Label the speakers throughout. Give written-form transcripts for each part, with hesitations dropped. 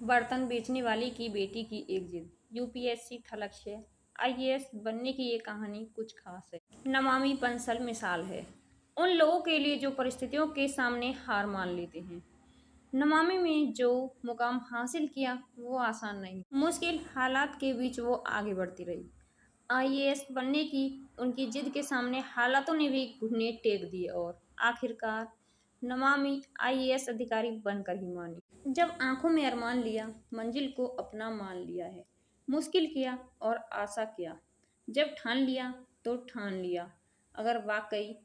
Speaker 1: बर्तन बेचने वाले की बेटी की एक जिद। यूपीएससी था लक्ष्य, आईएएस बनने की ये कहानी कुछ खास है। नमामि बंसल मिसाल है उन लोगों के लिए जो परिस्थितियों के सामने हार मान लेते हैं। नमामि में जो मुकाम हासिल किया वो आसान नहीं, मुश्किल हालात के बीच वो आगे बढ़ती रही। आईएएस बनने की उनकी जिद के सामने हालातों ने भी घुटने टेक दिए और आखिरकार नमामि आईएएस अधिकारी बनकर ही मानी। जब आंखों में अरमान लिया, मंजिल को अपना मान लिया है, मुश्किल किया और आशा किया। जब ठान लिया तो ठान लिया। अगर वाकई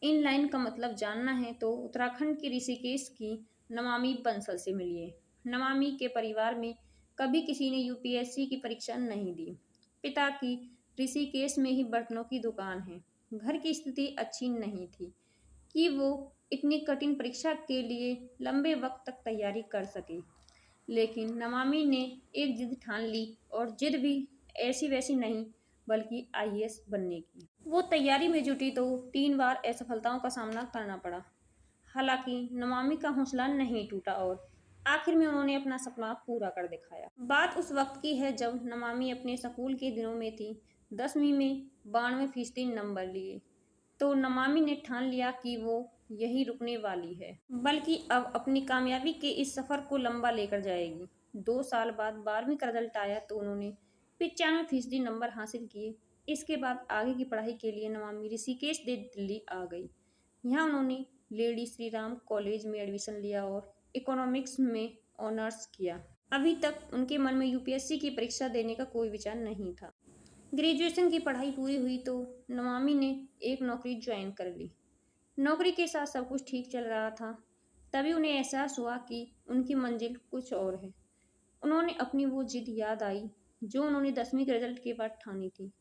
Speaker 1: इन लाइन का मतलब जानना है तो उत्तराखंड के ऋषिकेश की नमामि बंसल से मिलिए। नमामि के परिवार में कभी किसी ने यूपीएससी की परीक्षा नहीं दी। पिता की ऋषिकेश में ही बर्तनों की दुकान है। घर की स्थिति अच्छी नहीं थी कि वो इतनी कठिन परीक्षा के लिए लंबे वक्त तक तैयारी कर सके। लेकिन नमामि ने एक जिद ठान ली और जिद भी ऐसी वैसी नहीं बल्कि आईएएस बनने की। वो तैयारी में जुटी तो 3 बार असफलताओं का सामना करना पड़ा। हालांकि नमामि का हौसला नहीं टूटा और आखिर में उन्होंने अपना सपना पूरा कर दिखाया। बात उस वक्त की है जब नमामि अपने स्कूल के दिनों में थी। 10वीं में 92% नंबर लिए तो नमामि ने ठान लिया कि वो यहीं रुकने वाली है, बल्कि अब अपनी कामयाबी के इस सफर को लंबा लेकर जाएगी। 2 साल बाद 12वीं का रिजल्ट आया तो उन्होंने 95% नंबर हासिल किए। इसके बाद आगे की पढ़ाई के लिए नमामि ऋषिकेश से दिल्ली आ गई। यहाँ उन्होंने लेडी श्री राम कॉलेज में एडमिशन लिया और इकोनॉमिक्स में ऑनर्स किया। अभी तक उनके मन में यूपीएससी की परीक्षा देने का कोई विचार नहीं था। ग्रेजुएशन की पढ़ाई पूरी हुई तो नमामि ने एक नौकरी ज्वाइन कर ली। नौकरी के साथ सब कुछ ठीक चल रहा था, तभी उन्हें एहसास हुआ कि उनकी मंजिल कुछ और है। उन्होंने अपनी वो जिद याद आई जो उन्होंने 10वीं के रिजल्ट के बाद ठानी थी।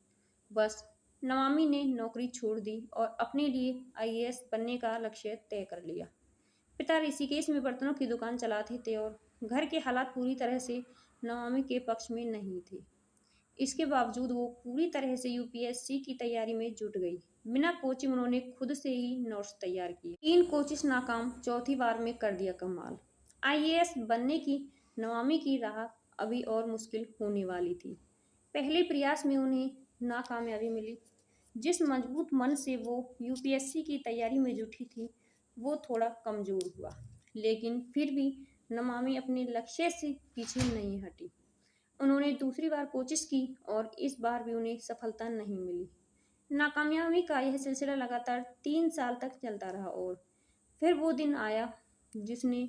Speaker 1: बस नमामि ने नौकरी छोड़ दी और अपने लिए आईएएस बनने का लक्ष्य तय कर लिया। पिता ऋषिकेश में बर्तनों की दुकान चलाते थे और घर के हालात पूरी तरह से नमामि के पक्ष में नहीं थे। इसके बावजूद वो पूरी तरह से यूपीएससी की तैयारी में जुट गई। बिना कोचिंग उन्होंने खुद से ही नोट्स तैयार किए। 3 कोशिश नाकाम, चौथी बार में कर दिया कमाल। आईएएस बनने की नमामि की राह अभी और मुश्किल होने वाली थी। पहले प्रयास में उन्हें नाकामयाबी मिली। जिस मजबूत मन से वो यूपीएससी की तैयारी में जुटी थी वो थोड़ा कमजोर हुआ, लेकिन फिर भी नमामि अपने लक्ष्य से पीछे नहीं हटी। उन्होंने दूसरी बार कोशिश की और इस बार भी उन्हें सफलता नहीं मिली। नाकामयाबी का यह सिलसिला लगातार 3 साल तक चलता रहा और फिर वो दिन आया जिसने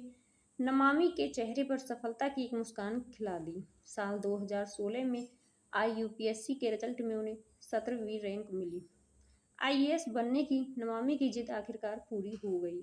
Speaker 1: नमामि के चेहरे पर सफलता की एक मुस्कान खिला दी। साल 2016 में आई यूपीएससी के रिजल्ट में उन्हें 17वीं रैंक मिली। आईएएस बनने की नमामि की जिद आखिरकार पूरी हो गई।